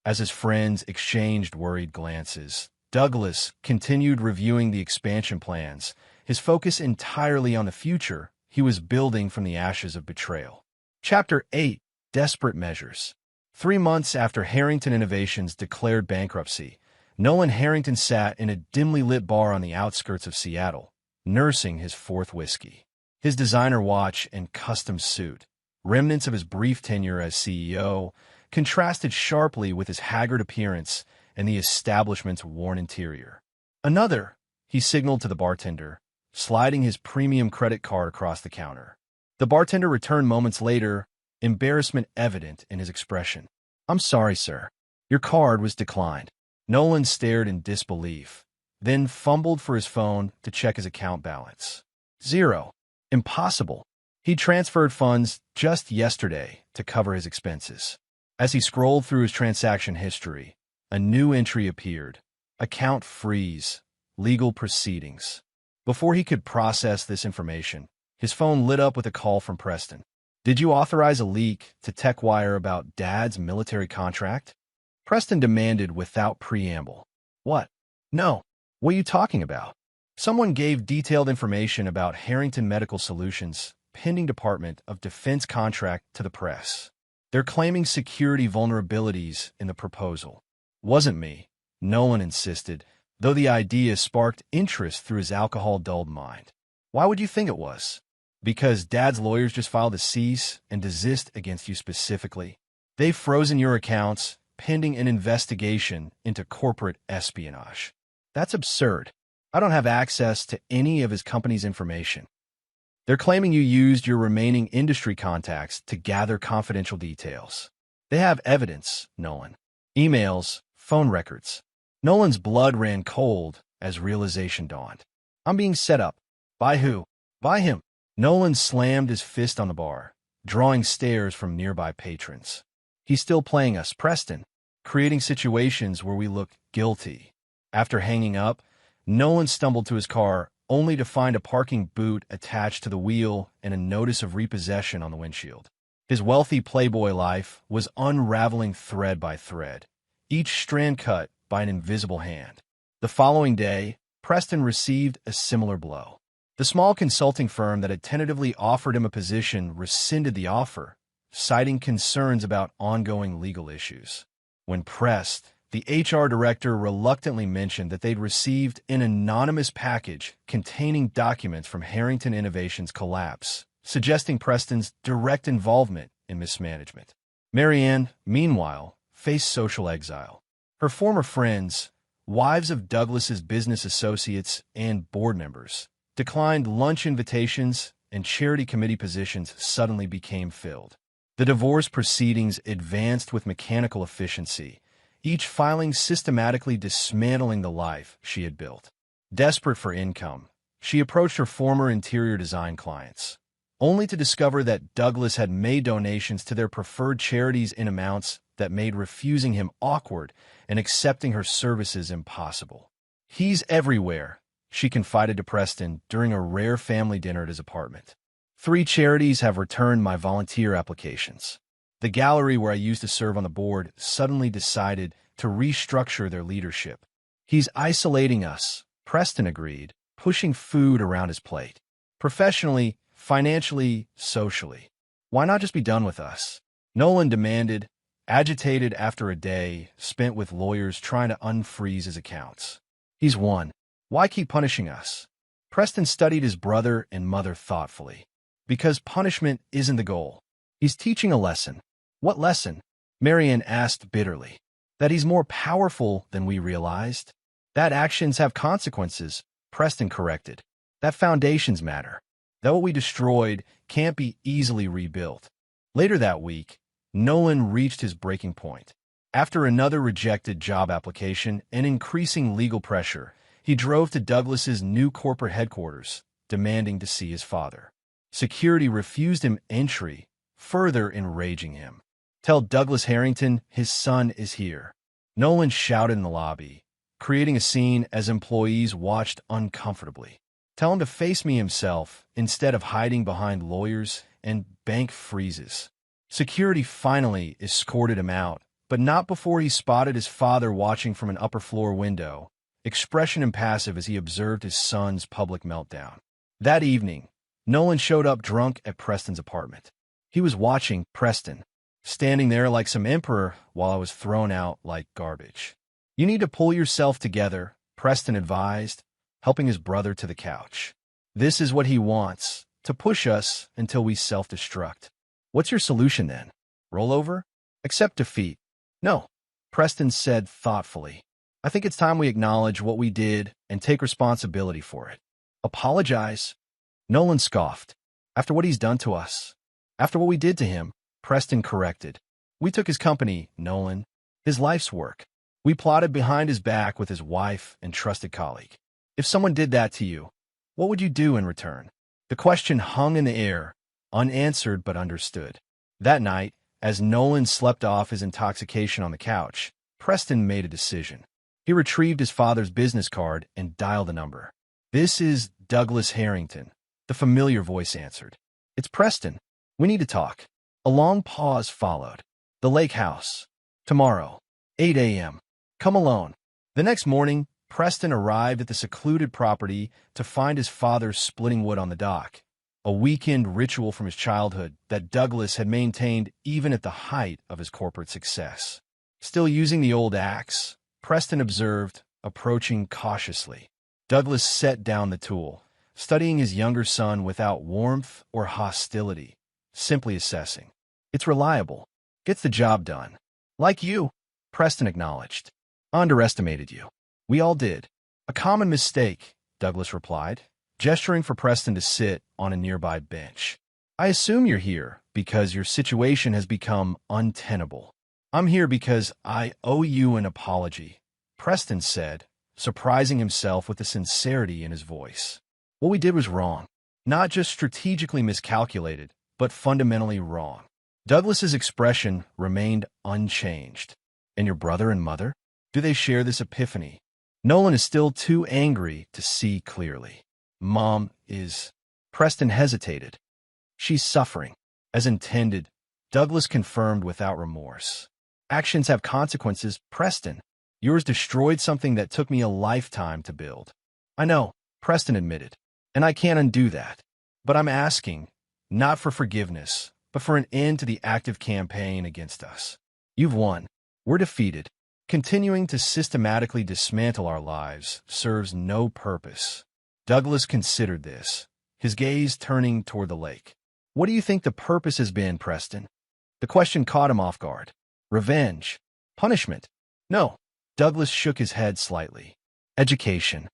As his friends exchanged worried glances, Douglas continued reviewing the expansion plans, his focus entirely on the future he was building from the ashes of betrayal. Chapter 8: Desperate Measures. 3 months after Harrington Innovations declared bankruptcy, Nolan Harrington sat in a dimly lit bar on the outskirts of Seattle, nursing his fourth whiskey. His designer watch and custom suit, remnants of his brief tenure as CEO, contrasted sharply with his haggard appearance and the establishment's worn interior. "Another," he signaled to the bartender, sliding his premium credit card across the counter. The bartender returned moments later, embarrassment evident in his expression. "I'm sorry, sir. Your card was declined." Nolan stared in disbelief, then fumbled for his phone to check his account balance. Zero. Impossible. He transferred funds just yesterday to cover his expenses. As he scrolled through his transaction history, a new entry appeared. Account freeze. Legal proceedings. Before he could process this information, his phone lit up with a call from Preston. "Did you authorize a leak to TechWire about Dad's military contract?" Preston demanded without preamble. "What? No. What are you talking about?" Someone gave detailed information about Harrington Medical Solutions' pending Department of Defense contract to the press. "They're claiming security vulnerabilities in the proposal." "Wasn't me," Nolan insisted, though the idea sparked interest through his alcohol-dulled mind. "Why would you think it was?" "Because Dad's lawyers just filed a cease and desist against you specifically. They've frozen your accounts, pending an investigation into corporate espionage." "That's absurd. I don't have access to any of his company's information." "They're claiming you used your remaining industry contacts to gather confidential details." "They have evidence, Nolan. Emails, phone records." Nolan's blood ran cold as realization dawned. "I'm being set up." "By who?" "By him." Nolan slammed his fist on the bar, drawing stares from nearby patrons. "He's still playing us, Preston, creating situations where we look guilty." After hanging up, Nolan stumbled to his car, only to find a parking boot attached to the wheel and a notice of repossession on the windshield. His wealthy playboy life was unraveling thread by thread, each strand cut by an invisible hand. The following day, Preston received a similar blow. The small consulting firm that had tentatively offered him a position rescinded the offer, citing concerns about ongoing legal issues. When pressed, the HR director reluctantly mentioned that they'd received an anonymous package containing documents from Harrington Innovations' collapse, suggesting Preston's direct involvement in mismanagement. Marianne, meanwhile, faced social exile. Her former friends, wives of Douglas's business associates and board members, declined lunch invitations, and charity committee positions suddenly became filled. The divorce proceedings advanced with mechanical efficiency, each filing systematically dismantling the life she had built. Desperate for income, she approached her former interior design clients, only to discover that Douglas had made donations to their preferred charities in amounts that made refusing him awkward and accepting her services impossible. "He's everywhere," she confided to Preston during a rare family dinner at his apartment. "3 charities have returned my volunteer applications. The gallery where I used to serve on the board suddenly decided to restructure their leadership." "He's isolating us," Preston agreed, pushing food around his plate. "Professionally, financially, socially. Why not just be done with us?" Nolan demanded, agitated after a day spent with lawyers trying to unfreeze his accounts. "He's won. Why keep punishing us?" Preston studied his brother and mother thoughtfully. "Because punishment isn't the goal. He's teaching a lesson." "What lesson?" Marianne asked bitterly. "That he's more powerful than we realized." "That actions have consequences," Preston corrected. "That foundations matter. That what we destroyed can't be easily rebuilt." Later that week, Nolan reached his breaking point. After another rejected job application and increasing legal pressure, he drove to Douglas's new corporate headquarters, demanding to see his father. Security refused him entry, further enraging him. "Tell Douglas Harrington his son is here." Nolan shouted in the lobby, creating a scene as employees watched uncomfortably. "Tell him to face me himself instead of hiding behind lawyers and bank freezes." Security finally escorted him out, but not before he spotted his father watching from an upper-floor window, expression impassive as he observed his son's public meltdown. That evening, Nolan showed up drunk at Preston's apartment. He was watching Preston, standing there like some emperor while I was thrown out like garbage. "You need to pull yourself together," Preston advised, helping his brother to the couch. "This is what he wants, to push us until we self-destruct. What's your solution then? Roll over? Accept defeat?" "No," Preston said thoughtfully. "I think it's time we acknowledge what we did and take responsibility for it. Apologize." Nolan scoffed. "After what he's done to us. After what we did to him," Preston corrected. "We took his company, Nolan. His life's work. We plotted behind his back with his wife and trusted colleague. If someone did that to you, what would you do in return?" The question hung in the air, unanswered but understood. That night, as Nolan slept off his intoxication on the couch, Preston made a decision. He retrieved his father's business card and dialed the number. "This is Douglas Harrington," the familiar voice answered. "It's Preston. We need to talk." A long pause followed. "The lake house. Tomorrow, 8 a.m. Come alone." The next morning, Preston arrived at the secluded property to find his father splitting wood on the dock, a weekend ritual from his childhood that Douglas had maintained even at the height of his corporate success. Still using the old axe, Preston observed, approaching cautiously. Douglas set down the tool, studying his younger son without warmth or hostility, simply assessing. "It's reliable. Gets the job done. Like you," Preston acknowledged. "Underestimated you. We all did." "A common mistake," Douglas replied, gesturing for Preston to sit on a nearby bench. "I assume you're here because your situation has become untenable." "I'm here because I owe you an apology," Preston said, surprising himself with the sincerity in his voice. "What we did was wrong. Not just strategically miscalculated, but fundamentally wrong." Douglas's expression remained unchanged. "And your brother and mother? Do they share this epiphany?" Nolan is still too angry to see clearly. "Mom is..." Preston hesitated. "She's suffering. As intended," Douglas confirmed without remorse. "Actions have consequences, Preston. Yours destroyed something that took me a lifetime to build." "I know," Preston admitted, "and I can't undo that. But I'm asking, not for forgiveness, but for an end to the active campaign against us. You've won. We're defeated. Continuing to systematically dismantle our lives serves no purpose." Douglas considered this, his gaze turning toward the lake. "What do you think the purpose has been, Preston?" The question caught him off guard. "Revenge? Punishment?" "No." Douglas shook his head slightly. "Education."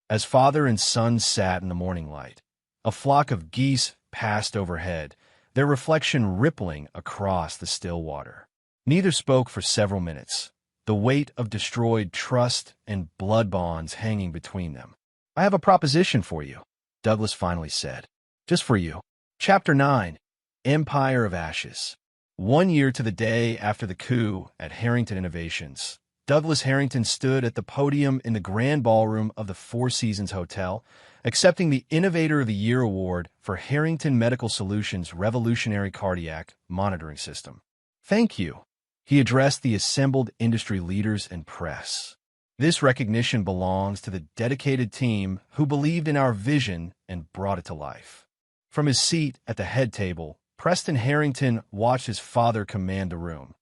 As father and son sat in the morning light, a flock of geese passed overhead, their reflection rippling across the still water. Neither spoke for several minutes, the weight of destroyed trust and blood bonds hanging between them. "I have a proposition for you," Douglas finally said. "Just for you." Chapter 9. Empire of Ashes. 1 year to the day after the coup at Harrington Innovations, Douglas Harrington stood at the podium in the grand ballroom of the Four Seasons Hotel, accepting the Innovator of the Year award for Harrington Medical Solutions' revolutionary cardiac monitoring system. "Thank you," he addressed the assembled industry leaders and press. "This recognition belongs to the dedicated team who believed in our vision and brought it to life." From his seat at the head table, Preston Harrington watched his father command the room,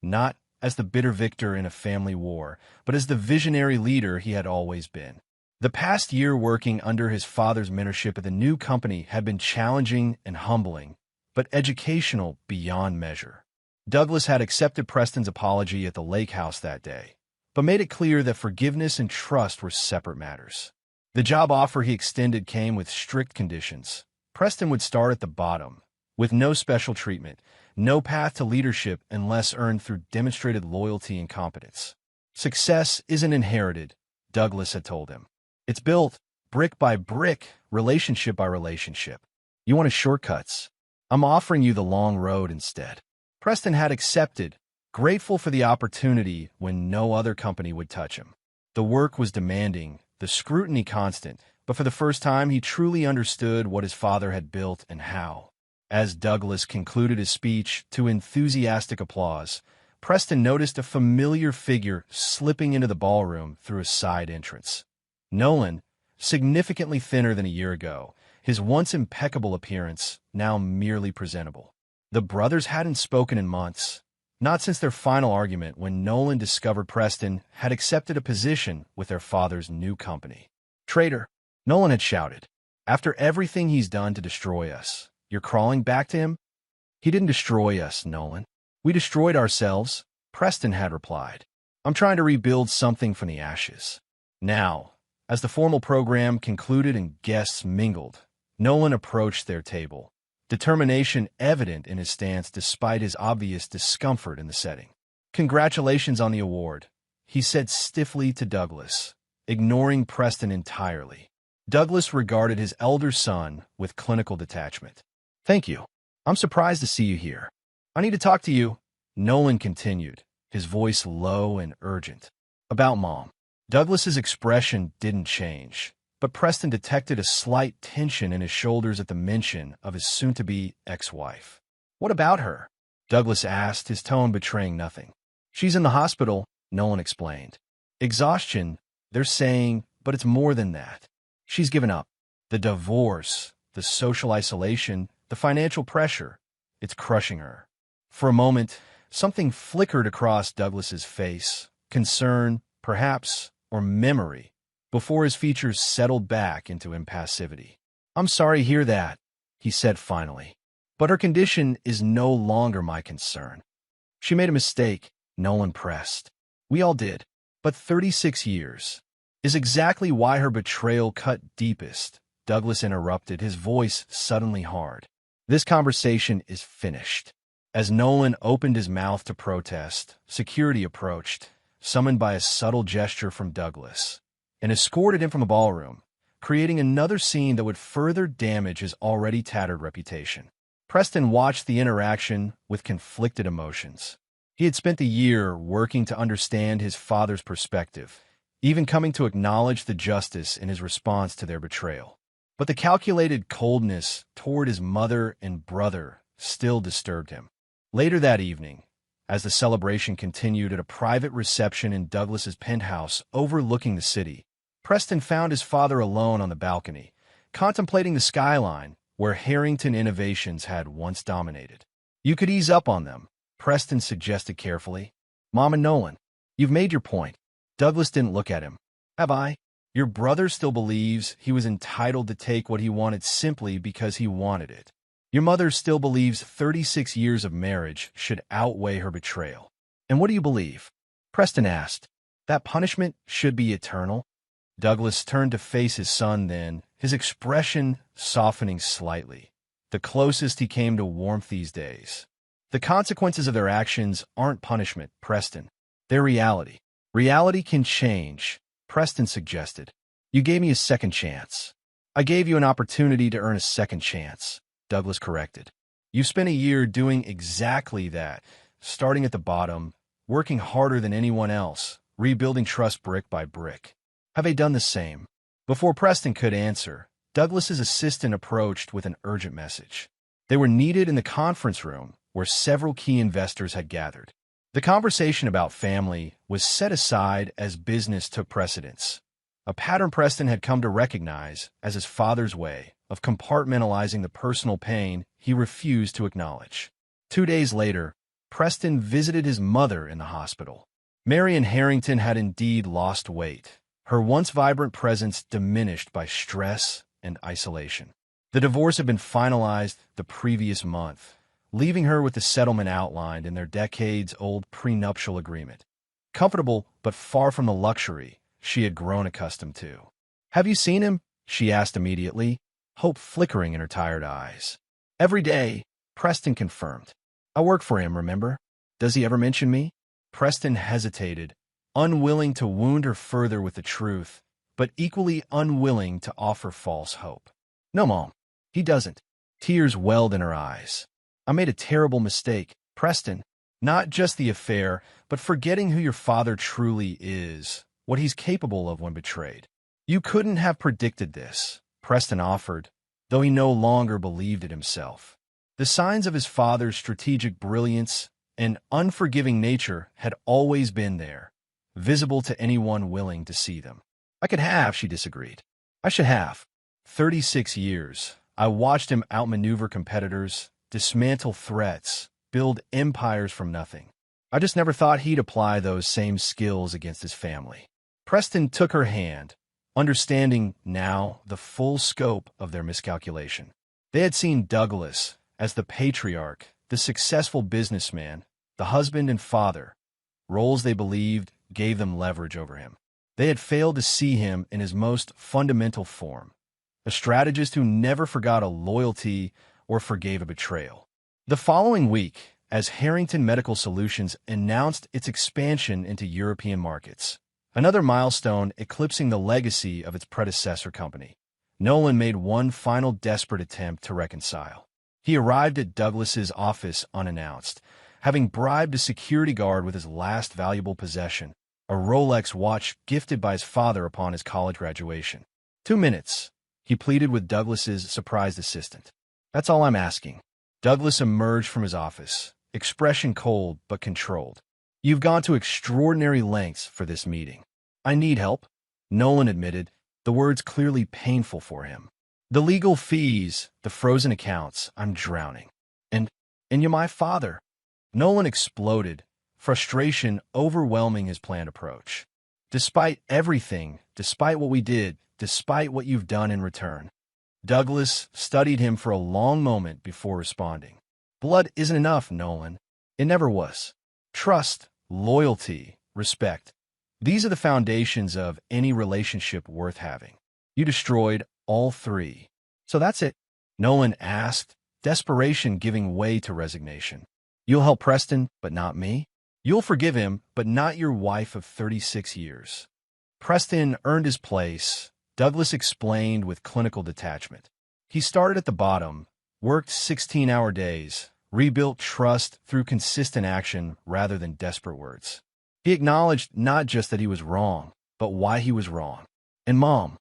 not as the bitter victor in a family war, but as the visionary leader he had always been. The past year working under his father's mentorship at the new company had been challenging and humbling, but educational beyond measure. Douglas had accepted Preston's apology at the lake house that day, but made it clear that forgiveness and trust were separate matters. The job offer he extended came with strict conditions. Preston would start at the bottom, with no special treatment, no path to leadership unless earned through demonstrated loyalty and competence. "Success isn't inherited," Douglas had told him. "It's built, brick by brick, relationship by relationship. You want shortcuts? I'm offering you the long road instead." Preston had accepted, grateful for the opportunity when no other company would touch him. The work was demanding, the scrutiny constant, but for the first time he truly understood what his father had built and how. As Douglas concluded his speech to enthusiastic applause, Preston noticed a familiar figure slipping into the ballroom through a side entrance. Nolan, significantly thinner than a year ago, his once impeccable appearance now merely presentable. The brothers hadn't spoken in months, not since their final argument when Nolan discovered Preston had accepted a position with their father's new company. "Traitor," Nolan had shouted. "After everything he's done to destroy us, you're crawling back to him?" "He didn't destroy us, Nolan. We destroyed ourselves," Preston had replied. "I'm trying to rebuild something from the ashes." Now, as the formal program concluded and guests mingled, Nolan approached their table, determination evident in his stance despite his obvious discomfort in the setting. "Congratulations on the award," he said stiffly to Douglas, ignoring Preston entirely. Douglas regarded his elder son with clinical detachment. "Thank you. I'm surprised to see you here. I need to talk to you," Nolan continued, his voice low and urgent. "About Mom." Douglas's expression didn't change, but Preston detected a slight tension in his shoulders at the mention of his soon-to-be ex-wife. "What about her?" Douglas asked, his tone betraying nothing. "She's in the hospital," Nolan explained. "Exhaustion, they're saying, but it's more than that. She's given up. The divorce, the social isolation, the financial pressure, it's crushing her." For a moment, something flickered across Douglas's face, concern, perhaps, or memory, before his features settled back into impassivity. "I'm sorry to hear that," he said finally. "But her condition is no longer my concern." "She made a mistake," Nolan pressed. "We all did. But 36 years is exactly why her betrayal cut deepest," Douglas interrupted, his voice suddenly hard. "This conversation is finished." As Nolan opened his mouth to protest, security approached, summoned by a subtle gesture from Douglas, and escorted him from the ballroom, creating another scene that would further damage his already tattered reputation. Preston watched the interaction with conflicted emotions. He had spent a year working to understand his father's perspective, even coming to acknowledge the justice in his response to their betrayal. But the calculated coldness toward his mother and brother still disturbed him. Later that evening, as the celebration continued at a private reception in Douglas's penthouse overlooking the city, Preston found his father alone on the balcony, contemplating the skyline where Harrington Innovations had once dominated. "You could ease up on them," Preston suggested carefully. "Mom and Nolan, you've made your point." Douglas didn't look at him. "Have I? Your brother still believes he was entitled to take what he wanted simply because he wanted it. Your mother still believes 36 years of marriage should outweigh her betrayal." "And what do you believe?" Preston asked. "That punishment should be eternal?" Douglas turned to face his son then, his expression softening slightly, the closest he came to warmth these days. "The consequences of their actions aren't punishment, Preston. They're reality. Reality can change," Preston suggested. "You gave me a second chance." "I gave you an opportunity to earn a second chance," Douglas corrected. "You've spent a year doing exactly that, starting at the bottom, working harder than anyone else, rebuilding trust brick by brick. Have they done the same?" Before Preston could answer, Douglas's assistant approached with an urgent message. They were needed in the conference room where several key investors had gathered. The conversation about family was set aside as business took precedence, a pattern Preston had come to recognize as his father's way of compartmentalizing the personal pain he refused to acknowledge. 2 days later, Preston visited his mother in the hospital. Marion Harrington had indeed lost weight, her once vibrant presence diminished by stress and isolation. The divorce had been finalized the previous month, leaving her with the settlement outlined in their decades-old prenuptial agreement. Comfortable, but far from the luxury she had grown accustomed to. "Have you seen him?" she asked immediately, hope flickering in her tired eyes. "Every day," Preston confirmed. "I work for him, remember? Does he ever mention me?" Preston hesitated, unwilling to wound her further with the truth, but equally unwilling to offer false hope. "No, Mom, he doesn't." Tears welled in her eyes. "I made a terrible mistake, Preston. Not just the affair, but forgetting who your father truly is, what he's capable of when betrayed. You couldn't have predicted this," Preston offered, though he no longer believed it himself. The signs of his father's strategic brilliance and unforgiving nature had always been there, visible to anyone willing to see them. I could have, she disagreed. I should have. 36 years. I watched him outmaneuver competitors, dismantle threats, build empires from nothing. I just never thought he'd apply those same skills against his family. Preston took her hand, understanding now the full scope of their miscalculation. They had seen Douglas as the patriarch, the successful businessman, the husband and father, roles they believed gave them leverage over him. They had failed to see him in his most fundamental form, a strategist who never forgot a loyalty or forgave a betrayal. The following week, as Harrington Medical Solutions announced its expansion into European markets, another milestone eclipsing the legacy of its predecessor company, Nolan made one final desperate attempt to reconcile. He arrived at Douglas's office unannounced, having bribed a security guard with his last valuable possession, a Rolex watch gifted by his father upon his college graduation. 2 minutes, he pleaded with Douglas's surprised assistant. That's all I'm asking. Douglas emerged from his office, expression cold but controlled. You've gone to extraordinary lengths for this meeting. I need help, Nolan admitted, the words clearly painful for him. The legal fees, the frozen accounts, I'm drowning. And you're my father. Nolan exploded, frustration overwhelming his planned approach. Despite everything, despite what we did, despite what you've done in return. Douglas studied him for a long moment before responding. Blood isn't enough, Nolan. It never was. Trust, loyalty, respect. These are the foundations of any relationship worth having. You destroyed all three. So that's it? Nolan asked, desperation giving way to resignation. You'll help Preston, but not me? You'll forgive him, but not your wife of 36 years. Preston earned his place, Douglas explained with clinical detachment. He started at the bottom, worked 16-hour days, rebuilt trust through consistent action rather than desperate words. He acknowledged not just that he was wrong, but why he was wrong. And Mom,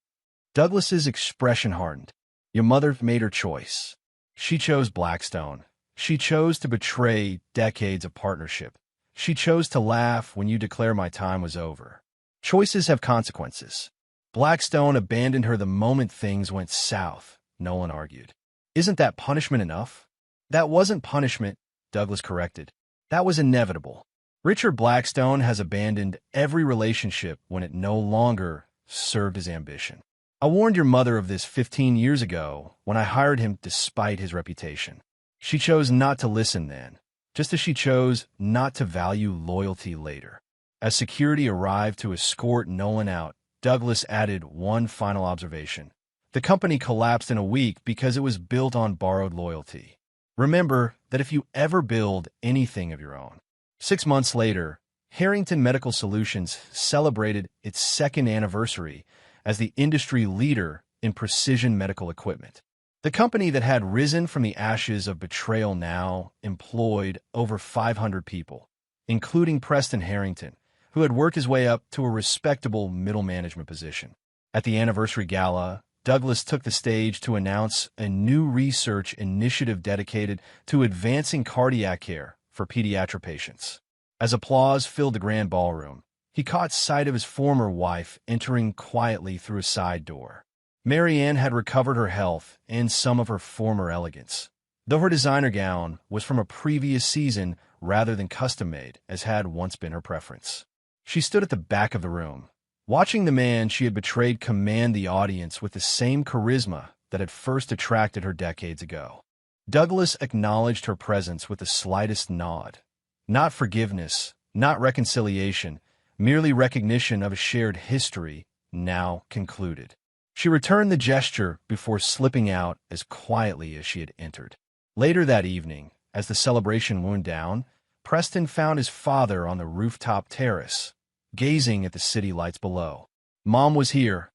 Douglas's expression hardened. Your mother made her choice. She chose Blackstone. She chose to betray decades of partnership. She chose to laugh when you declare my time was over. Choices have consequences. Blackstone abandoned her the moment things went south, Nolan argued. Isn't that punishment enough? That wasn't punishment, Douglas corrected. That was inevitable. Richard Blackstone has abandoned every relationship when it no longer served his ambition. I warned your mother of this 15 years ago when I hired him despite his reputation. She chose not to listen then, just as she chose not to value loyalty later. As security arrived to escort Nolan out, Douglas added one final observation. The company collapsed in a week because it was built on borrowed loyalty. Remember that if you ever build anything of your own. 6 months later, Harrington Medical Solutions celebrated its second anniversary as the industry leader in precision medical equipment. The company that had risen from the ashes of betrayal now employed over 500 people, including Preston Harrington, who had worked his way up to a respectable middle management position. At the anniversary gala, Douglas took the stage to announce a new research initiative dedicated to advancing cardiac care for pediatric patients. As applause filled the grand ballroom, he caught sight of his former wife entering quietly through a side door. Mary Ann had recovered her health and some of her former elegance, though her designer gown was from a previous season rather than custom-made, as had once been her preference. She stood at the back of the room, watching the man she had betrayed command the audience with the same charisma that had first attracted her decades ago. Douglas acknowledged her presence with the slightest nod. Not forgiveness, not reconciliation, merely recognition of a shared history, now concluded. She returned the gesture before slipping out as quietly as she had entered. Later that evening, as the celebration wound down, Preston found his father on the rooftop terrace, gazing at the city lights below. Mom was here,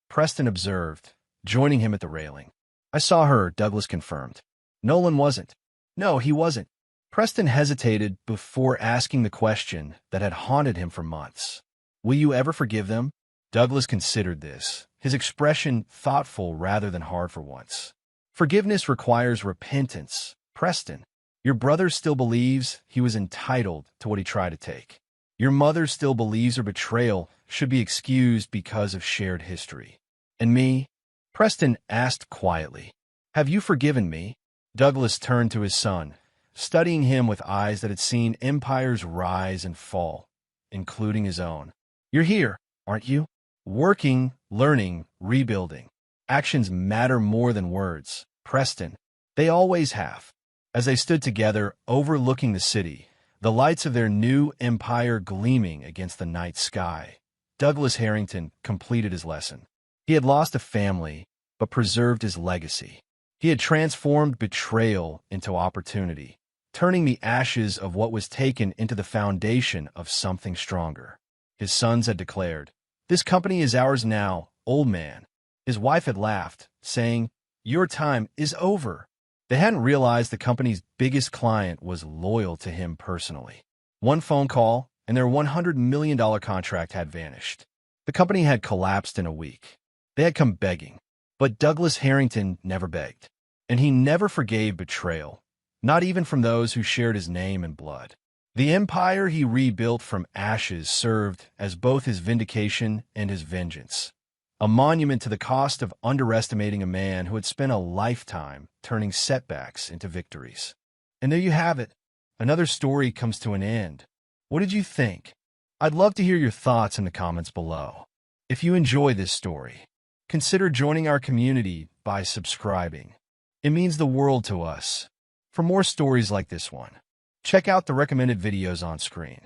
Preston observed, joining him at the railing. I saw her, Douglas confirmed. Nolan wasn't. No, he wasn't. Preston hesitated before asking the question that had haunted him for months. Will you ever forgive them? Douglas considered this, his expression thoughtful rather than hard for once. Forgiveness requires repentance, Preston, your brother still believes he was entitled to what he tried to take. Your mother still believes her betrayal should be excused because of shared history. And me? Preston asked quietly, have you forgiven me? Douglas turned to his son, studying him with eyes that had seen empires rise and fall, including his own. You're here, aren't you? Working, learning, rebuilding. Actions matter more than words, Preston. They always have. As they stood together, overlooking the city, the lights of their new empire gleaming against the night sky, Douglas Harrington completed his lesson. He had lost a family, but preserved his legacy. He had transformed betrayal into opportunity, turning the ashes of what was taken into the foundation of something stronger. His sons had declared, "This company is ours now, old man." His wife had laughed, saying, "Your time is over." They hadn't realized the company's biggest client was loyal to him personally. One phone call, and their $100 million contract had vanished. The company had collapsed in a week. They had come begging. But Douglas Harrington never begged. And he never forgave betrayal, not even from those who shared his name and blood. The empire he rebuilt from ashes served as both his vindication and his vengeance, a monument to the cost of underestimating a man who had spent a lifetime turning setbacks into victories. And there you have it. Another story comes to an end. What did you think? I'd love to hear your thoughts in the comments below. If you enjoy this story, consider joining our community by subscribing. It means the world to us. For more stories like this one, check out the recommended videos on screen,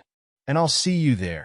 and I'll see you there.